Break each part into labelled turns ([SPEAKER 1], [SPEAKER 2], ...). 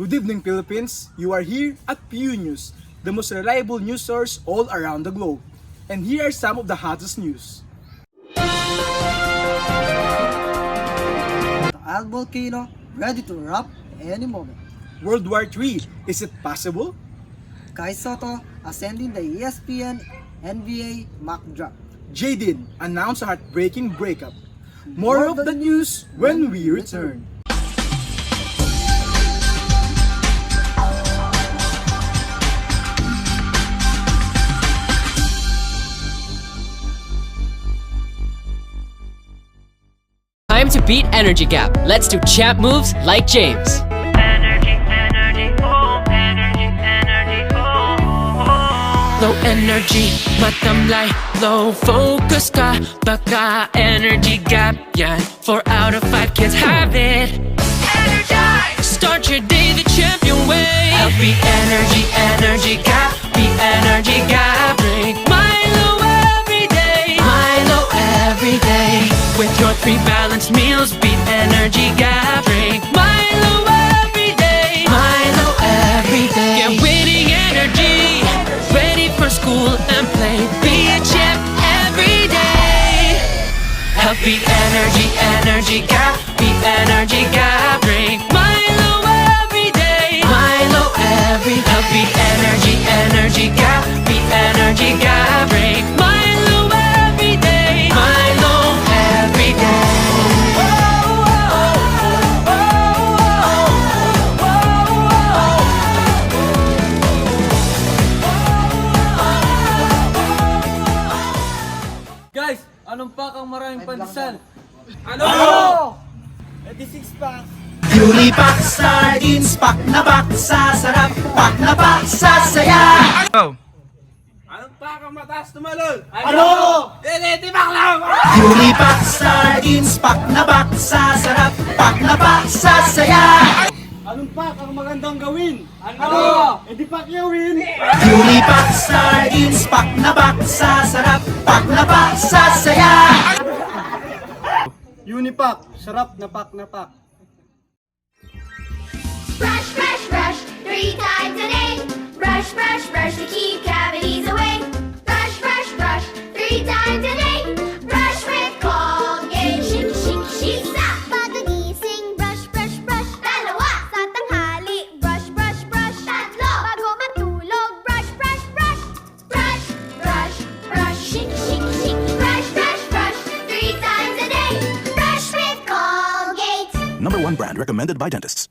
[SPEAKER 1] Good evening, Philippines. You are here at PU News, the most reliable news source all around the globe. And here are some of the hottest news.
[SPEAKER 2] The Al volcano ready to erupt any moment.
[SPEAKER 1] World War III, is it possible?
[SPEAKER 2] Kai Soto ascending the ESPN NBA mock draft.
[SPEAKER 1] Jaden announced a heartbreaking breakup. More of the news when we return.
[SPEAKER 3] Time to beat energy gap. Let's do champ moves like James.
[SPEAKER 4] Energy, oh, energy, oh.
[SPEAKER 5] Low energy, matamlay, low focus ka. Baka energy gap yan. 4 out of 5 kids have it.
[SPEAKER 4] Energize!
[SPEAKER 5] Start your day the champion way. Healthy energy gap. Be energy gap. Drink Milo every day. Milo every day. With your 3 balanced meals, beat energy gap. Drink Milo every day. Milo every day. Get winning energy. Ready for school and play. Be a champ every day. Healthy energy gap. Beat energy gap. Drink Milo every day. Milo every day. Healthy energy gap. Beat energy gap. Drink Milo every day. Milo every day.
[SPEAKER 6] Guys, anong pakang maraming pandesal? Ano? Edi 6 packs.
[SPEAKER 7] Unipack sardines, pak na pak sa sarap, pak na pak sa saya.
[SPEAKER 6] Anong pakang mataas tumalon?
[SPEAKER 7] Ano?
[SPEAKER 6] Edi baklang!
[SPEAKER 7] Unipack sardines, pak na pak sa sarap, pak na pak sa saya.
[SPEAKER 6] Anong pakang magandang gawin? Ano? Edi pakyawin!
[SPEAKER 7] Unipack sardines, pak na pak sa sarap, pak na pak sa saya.
[SPEAKER 6] Unipack, sarap na pak.
[SPEAKER 8] Brush, brush, brush, 3 times a day. Brush, brush, brush to keep cavities away. Brush, brush, brush, 3 times a day. Brush with Colgate. Shake, shake, shake, stop. Pagagising, brush, brush, brush. Dalawa. Sa tanghali, brush, brush, brush. Tatlo. Bago matulog, brush, brush, brush. Brush, brush, brush. Shake, shake, shake. Brush, brush, brush, 3 times a day. Brush with Colgate.
[SPEAKER 9] Number 1 brand recommended by dentists.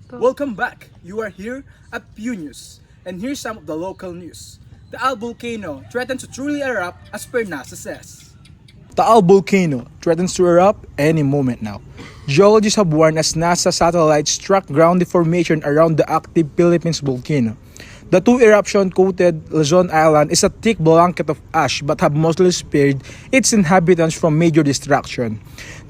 [SPEAKER 1] Welcome back. You are here at PU News. And here's some of the local news. The Al volcano threatens to truly erupt as per NASA says. The Al volcano threatens to erupt any moment now. Geologists have warned as NASA satellites struck ground deformation around the active Philippines volcano. The 2 eruption-coated Luzon Island is a thick blanket of ash but have mostly spared its inhabitants from major destruction.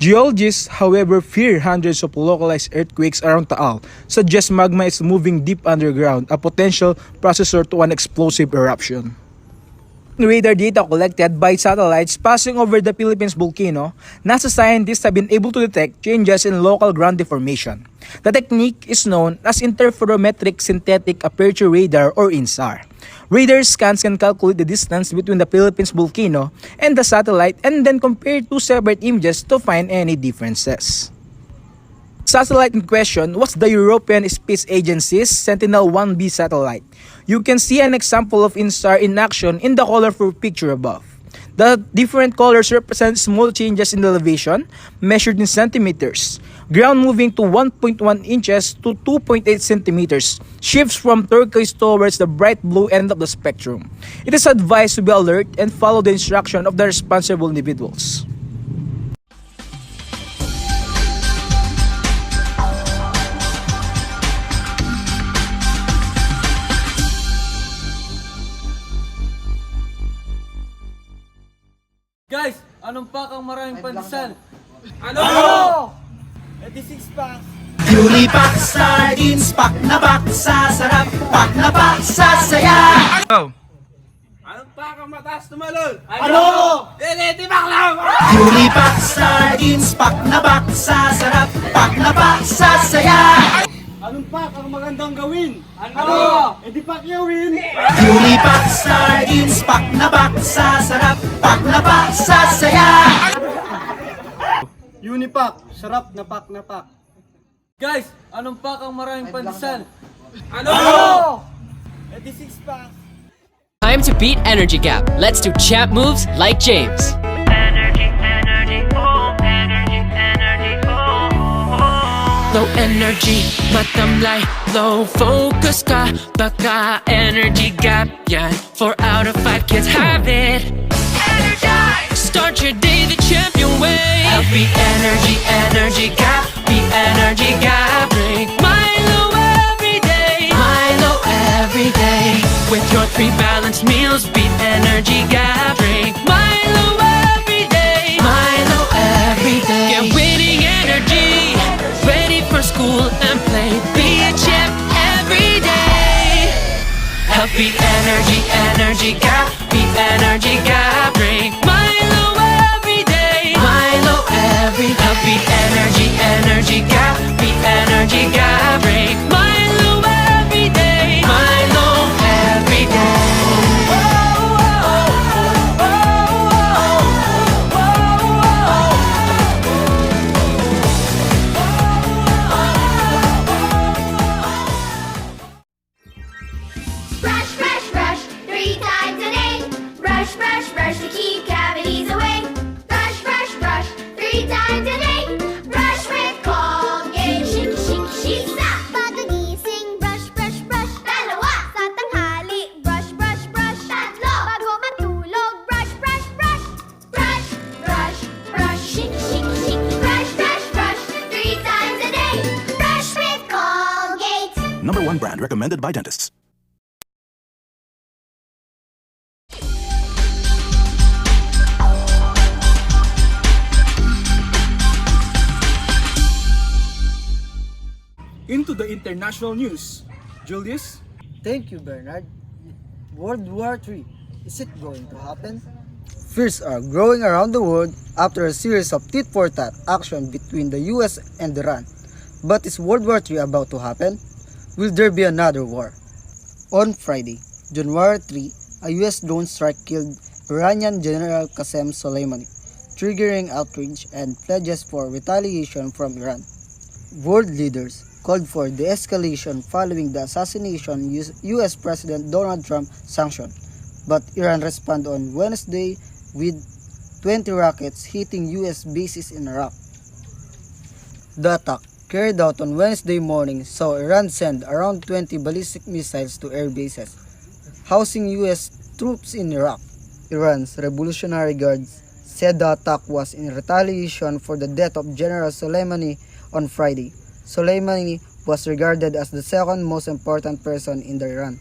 [SPEAKER 1] Geologists, however, fear hundreds of localized earthquakes around Taal, suggest magma is moving deep underground, a potential processor to an explosive eruption. Radar data collected by satellites passing over the Philippines volcano, NASA scientists have been able to detect changes in local ground deformation. The technique is known as interferometric synthetic aperture radar or INSAR. Radar scans can calculate the distance between the Philippines volcano and the satellite and then compare 2 separate images to find any differences. Satellite in question was the European Space Agency's Sentinel-1B satellite. You can see an example of INSAR in action in the colorful picture above. The different colors represent small changes in elevation measured in centimeters. Ground moving to 1.1 inches to 2.8 centimeters shifts from turquoise towards the bright blue end of the spectrum. It is advised to be alert and follow the instruction of the responsible individuals.
[SPEAKER 6] Guys, anong pakang maraming pandesal? Ano? Edi 6 packs.
[SPEAKER 7] Julie Pak Sardines, pak na pak sa sarap, pak na pak sa saya.
[SPEAKER 6] Anong pa kang mataas tumalon?
[SPEAKER 7] Ano?
[SPEAKER 6] Di baklang!
[SPEAKER 7] Julie Pak Sardines, pak na pak sa sarap, pak na pak sa saya.
[SPEAKER 6] Anong pa kang magandang gawin? Ano? Di pakyawin!
[SPEAKER 7] Julie Pak Sardines, pak na pak sa sarap, pak na pak sa saya.
[SPEAKER 6] Unipak, sarap na pak. Guys, anong pa kang maraming pandesal? Ano? Di six pack!
[SPEAKER 3] Time to beat energy gap. Let's do champ moves like James.
[SPEAKER 4] Energy, energy, oh, energy, energy, oh, oh.
[SPEAKER 5] Low energy, matamlay, low focus ka, baka energy gap yan. 4 out of 5 kids have it.
[SPEAKER 4] Energize!
[SPEAKER 5] Start your day the champion way. Be energy, energy gap, be energy gap. Drink Milo every day, Milo every day. With your 3 balanced meals, beat energy gap. Drink Milo every day, Milo every day. Get winning energy, ready for school and play. Be a champ every day. Healthy energy, energy gap, be energy gap. Drink Milo every day, Milo every day. Healthy energy, energy gap, be energy gap. Drink Milo every day, Milo every day.
[SPEAKER 8] Brush, brush, brush, 3 times a day. Brush, brush, brush to keep cavities away. Brush, brush, brush, 3 times a day. Brush with Colgate. Shake, shake, shake, stop. Pagagising, brush, brush, brush. Dalawa. Sa tanghali, brush, brush, brush. Tatlo. Bago matulog, brush, brush, brush. Brush, brush, brush. Shake, shake, shake. Brush, brush, brush, 3 times a day. Brush with Colgate.
[SPEAKER 9] Number 1 brand recommended by dentists.
[SPEAKER 1] Into the international news. Julius?
[SPEAKER 2] Thank you, Bernard. World War III. Is it going to happen? Fears are growing around the world after a series of tit-for-tat action between the US and Iran. But is World War III about to happen? Will there be another war? On Friday, January 3, a US drone strike killed Iranian General Qasem Soleimani, triggering outrage and pledges for retaliation from Iran. World leaders called for de-escalation following the assassination US President Donald Trump sanctioned, but Iran responded on Wednesday with 20 rockets hitting US bases in Iraq. The attack, carried out on Wednesday morning, saw Iran send around 20 ballistic missiles to air bases housing US troops in Iraq. Iran's Revolutionary Guards said the attack was in retaliation for the death of General Soleimani on Friday. Soleimani was regarded as the second most important person in the Iran,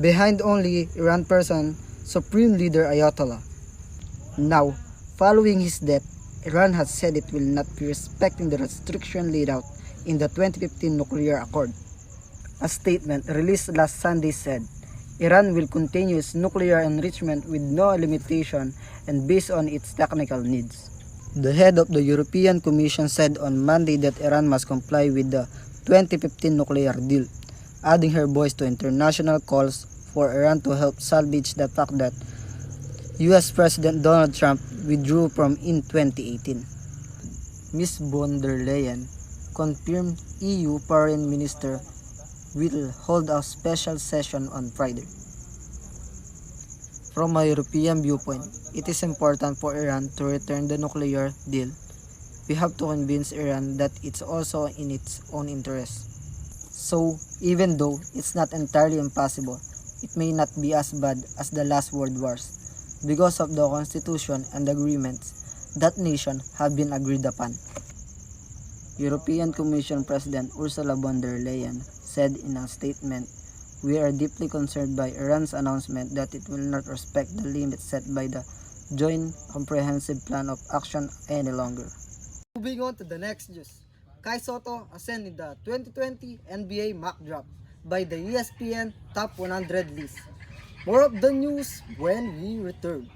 [SPEAKER 2] behind only Iran person Supreme Leader Ayatollah. Now, following his death, Iran has said it will not be respecting the restriction laid out in the 2015 nuclear accord. A statement released last Sunday said, Iran will continue its nuclear enrichment with no limitation and based on its technical needs. The head of the European Commission said on Monday that Iran must comply with the 2015 nuclear deal, adding her voice to international calls for Iran to help salvage the fact that US President Donald Trump withdrew from in 2018. Ms. von der Leyen confirmed EU Foreign Minister will hold a special session on Friday. From a European viewpoint, it is important for Iran to return the nuclear deal. We have to convince Iran that it's also in its own interest. So, even though it's not entirely impossible, it may not be as bad as the last world wars because of the constitution and agreements that nations have been agreed upon. European Commission President Ursula von der Leyen said in a statement, "We are deeply concerned by Iran's announcement that it will not respect the limits set by the Joint Comprehensive Plan of Action any longer." Moving on to the next news. Kai Sotto ascended the 2020 NBA mock draft by the ESPN Top 100 list. More of the news when we return.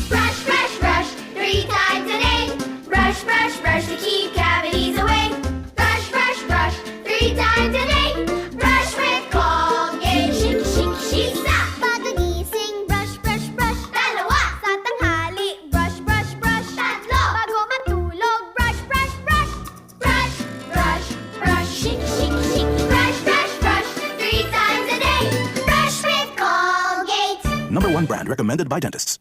[SPEAKER 8] Brush, brush, brush, 3 times a day. Brush, brush, brush to keep cavities away. Brush, brush, brush, 3 times a day. Brush with Colgate. Shake, shake, shake, stop. Pagkagising, brush, brush, brush. Dalawa. Sa tanghali, brush, brush, brush. Tatlo. Bago matulog, brush, brush, brush. Brush, brush, brush. Shake, shake, shake. Brush, brush, brush, 3 times a day. Brush with Colgate.
[SPEAKER 9] #1 brand recommended by dentists.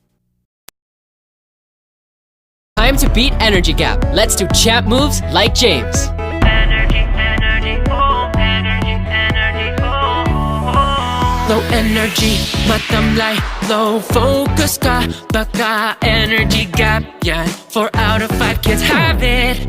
[SPEAKER 3] Time to beat energy gap. Let's do champ moves like James.
[SPEAKER 4] Energy, energy, oh, energy, energy, oh.
[SPEAKER 5] Low energy, matamlay, low focus ka, baka energy gap yan. 4 out of 5 kids have it.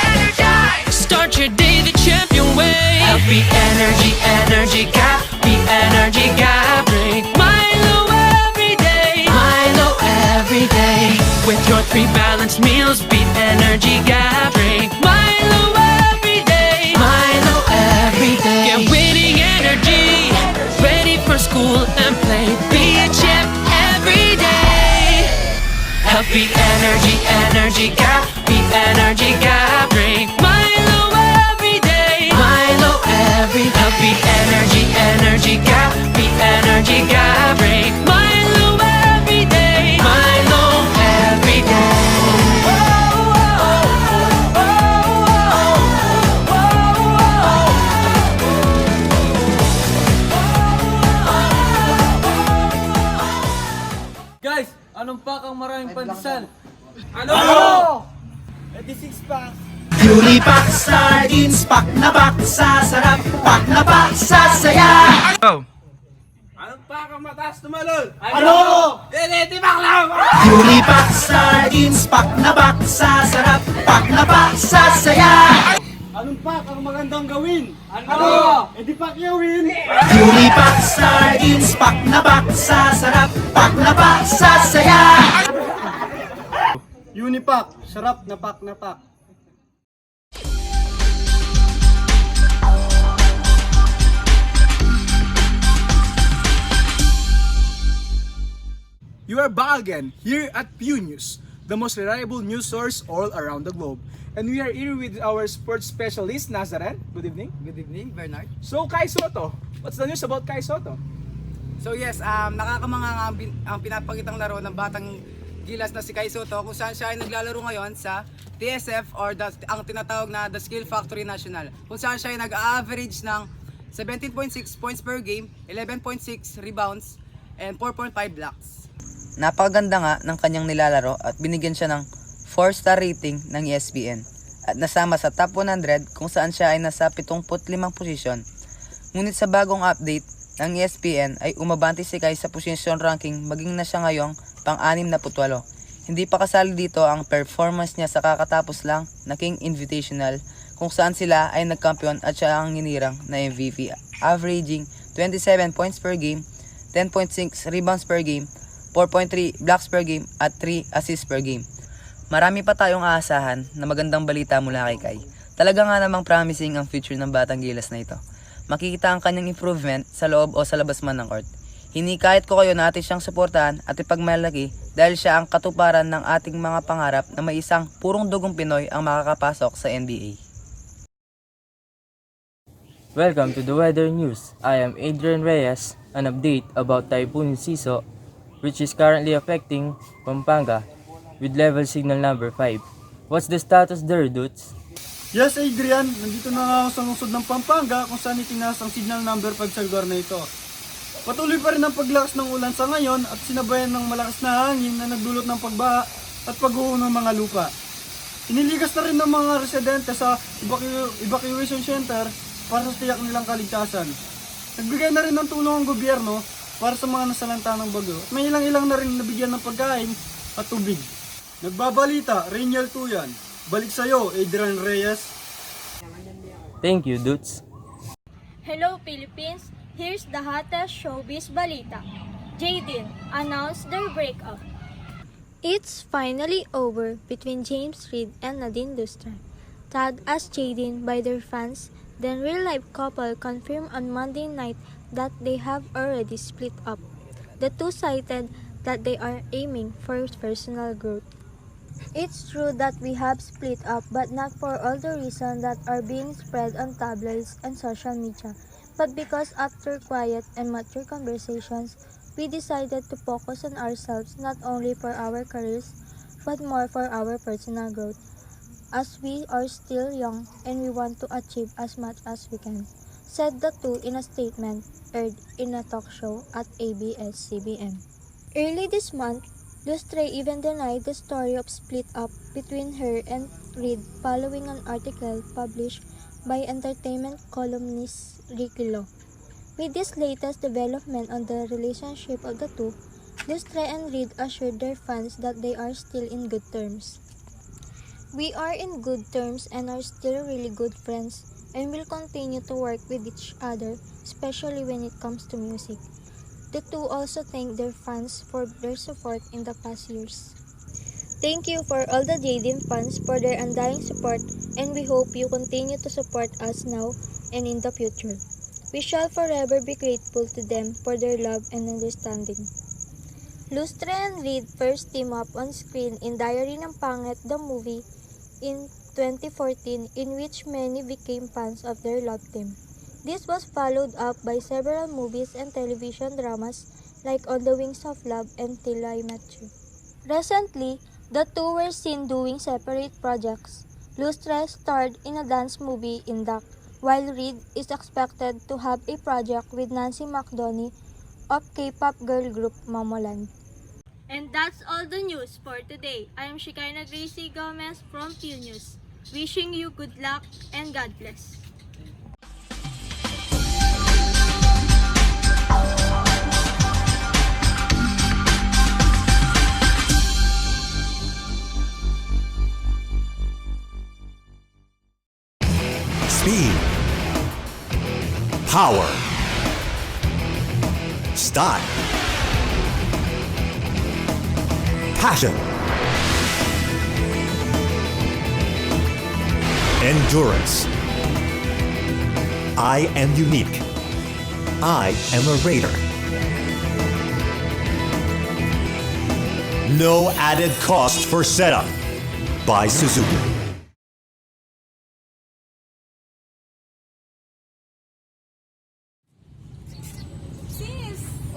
[SPEAKER 4] Energize!
[SPEAKER 5] Start your day the champion way. Healthy energy, energy gap, be energy gap. Drink Milo every day, Milo every day. With your 3 balanced meals, beat energy gap. Drink Milo every day, Milo every day. Get winning energy, ready for school and play. Be a champ every day. Healthy energy, energy gap, be energy gap. Drink Milo every day, Milo every day. Healthy energy, energy gap, be energy gap. Drink Milo every day, Milo every day.
[SPEAKER 6] Guys, anong pack ang maraming pandesal? Ano? Eh di 6 packs.
[SPEAKER 7] Beauty pack, sardines, pack na pack sa sarap, pack na pack sa saya.
[SPEAKER 6] Anong pack ang mataas tumalon?
[SPEAKER 7] Ano?
[SPEAKER 6] Di pack lang!
[SPEAKER 7] Beauty pack, sardines, pack na pack sa sarap, pack na pack sa saya.
[SPEAKER 6] Anong pack ang magandang gawin? Ano? Eh di pack yawin!
[SPEAKER 7] Beauty pack, sardines, pack na pack sa sarap, pack na pack sa saya.
[SPEAKER 6] Unipack, sarap na pack na pack.
[SPEAKER 1] You are back again here at Pew News, the most reliable news source all around the globe. And we are here with our sports specialist, Nazarene. Good evening.
[SPEAKER 2] Good evening, Bernard.
[SPEAKER 1] So, Kai Sotto. What's the news about Kai Sotto?
[SPEAKER 10] So yes, nakakamanga nga ang pinapakitang laro ng batang gilas na si Kai Sotto kung saan siya ay naglalaro ngayon sa TSF or ang tinatawag na The Skill Factory National, kung saan siya ay nag-average ng 17.6 points per game, 11.6 rebounds, and 4.5 blocks.
[SPEAKER 11] Napakaganda nga ng kanyang nilalaro at binigyan siya ng 4-star rating ng ESPN at nasama sa top 100 kung saan siya ay nasa 75 posisyon. Ngunit sa bagong update ng ESPN ay umabante si Kai sa position ranking maging na siya ngayong pang-68. Hindi pa kasali dito ang performance niya sa kakatapos lang na King Invitational kung saan sila ay nagkampiyon at siya ang hinirang na MVP, averaging 27 points per game, 10.6 rebounds per game, 4.3 blocks per game at 3 assists per game. Marami pa tayong aasahan na magandang balita mula kay Kai. Talaga nga namang promising ang future ng batang gilas na ito. Makikita ang kanyang improvement sa loob o sa labas man ng court. Hinikayat ko kayo na atin siyang suportahan at ipagmalaki dahil siya ang katuparan ng ating mga pangarap na may isang purong dugong Pinoy ang makakapasok sa NBA.
[SPEAKER 12] Welcome to the weather news. I am Adrian Reyes. An update about Typhoon Siso, which is currently affecting Pampanga with level signal number 5. What's the status there, dudes?
[SPEAKER 6] Yes, Adrian, nandito na nga ako sa lungsod ng Pampanga kung saan itinaas ang signal number 5 sa lugar na ito. Patuloy pa rin ang paglakas ng ulan sa ngayon at sinabayan ng malakas na hangin na nagdulot ng pagbaha at pag-uho ng mga lupa. Iniligas na rin ng mga residente sa evacuation center para sa tiyak nilang kaligtasan. Nagbigay na rin ng tulong ang gobyerno para sa mga nasalanta ng bagyo. May ilang-ilang na rin nabigyan ng pagkain at tubig. Nagbabalita, Rhainel Tuyan. Balik sa'yo, Adrian Reyes.
[SPEAKER 12] Thank you, Dudes.
[SPEAKER 13] Hello Philippines, here's the hottest showbiz balita. Jaden announced their breakup. It's finally over between James Reid and Nadine Lustre. Tagged as Jaden by their fans, the real-life couple confirmed on Monday night that they have already split up. The two cited that they are aiming for personal growth. It's true that we have split up, but not for all the reasons that are being spread on tabloids and social media, but because after quiet and mature conversations, we decided to focus on ourselves not only for our careers, but more for our personal growth, as we are still young and we want to achieve as much as we can, said the two in a statement aired in a talk show at ABS-CBN. Early this month, Lustre even denied the story of split up between her and Reid following an article published by entertainment columnist Ricky Lo. With this latest development on the relationship of the two, Lustre and Reid assured their fans that they are still in good terms. We are in good terms and are still really good friends and will continue to work with each other, especially when it comes to music. The two also thanked their fans for their support in the past years. Thank you for all the Jaden fans for their undying support, and we hope you continue to support us now and in the future. We shall forever be grateful to them for their love and understanding. Lustre and Reid first teamed up on screen in Diary ng Pangit, the movie, in 2014, in which many became fans of their love team. This was followed up by several movies and television dramas like On the Wings of Love and Till I Met You. Recently, the two were seen doing separate projects. Lustre starred in a dance movie in Duck, while Reid is expected to have a project with Nancy McDonough of K-pop girl group Momoland. And that's all the news for today. I am Sheccaina Gomez from Pew News. Wishing you good luck and God bless.
[SPEAKER 9] Speed, power, style, passion, endurance. I am unique. I am a Raider. No added cost for setup by Suzuki.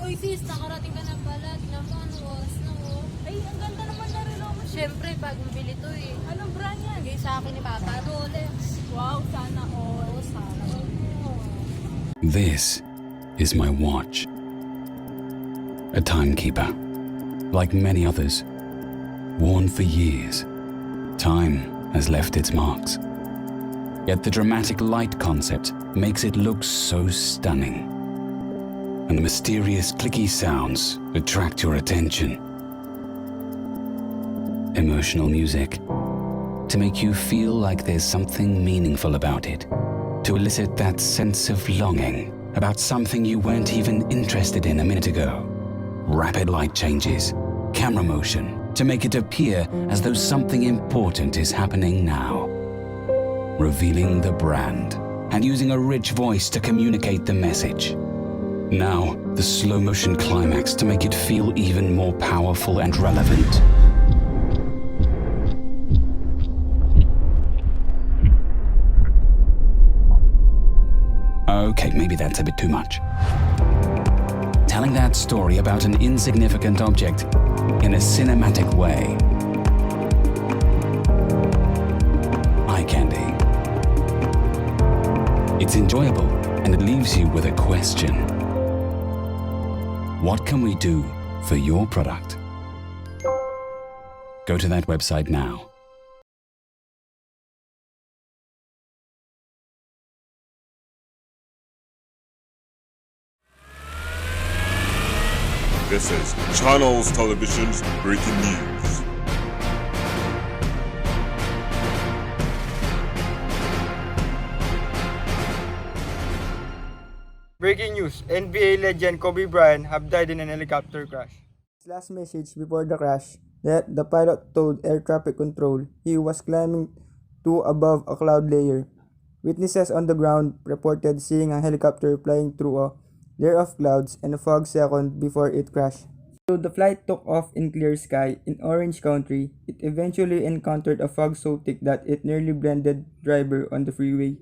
[SPEAKER 13] Uy sis, nakarating ka na pala. Tignan mo, ano oras na oh. Ay, ang ganda naman na rin ako. Siyempre, bagong bili to eh. Anong brand yan? Bigay sa akin ni Papa. Rolex. Wow, sana all. Sana all.
[SPEAKER 14] This is my watch. A timekeeper. Like many others. Worn for years. Time has left its marks. Yet the dramatic light concept makes it look so stunning. And the mysterious clicky sounds attract your attention. Emotional music to make you feel like there's something meaningful about it, to elicit that sense of longing about something you weren't even interested in a minute ago. Rapid light changes, camera motion to make it appear as though something important is happening now. Revealing the brand and using a rich voice to communicate the message. Now, the slow motion climax to make it feel even more powerful and relevant. Okay, maybe that's a bit too much. Telling that story about an insignificant object in a cinematic way. Eye candy. It's enjoyable and it leaves you with a question. What can we do for your product? Go to that website now.
[SPEAKER 15] This is Channels Television's breaking news.
[SPEAKER 6] Breaking news, NBA legend Kobe Bryant have died in an helicopter crash. His last message before the crash, that the pilot told air traffic control he was climbing to above a cloud layer. Witnesses on the ground reported seeing a helicopter flying through a layer of clouds and a fog second before it crashed. So the flight took off in clear sky in Orange County. It eventually encountered a fog so thick that it nearly blinded driver on the freeway.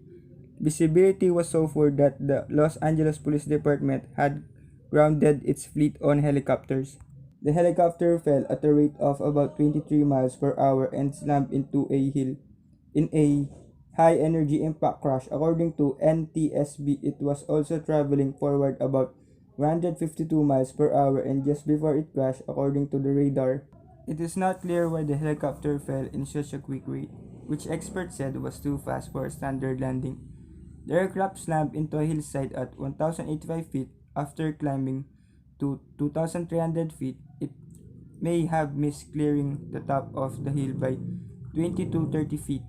[SPEAKER 6] Visibility was so poor that the Los Angeles Police Department had grounded its fleet on helicopters. The helicopter fell at a rate of about 23 miles per hour and slammed into a hill. In a high-energy impact crash, according to NTSB, it was also traveling forward about 152 miles per hour, and just before it crashed, according to the radar, it is not clear why the helicopter fell in such a quick rate, which experts said was too fast for a standard landing. The aircraft slammed into a hillside at 1,085 feet. After climbing to 2,300 feet, it may have missed clearing the top of the hill by 20 to 30 feet.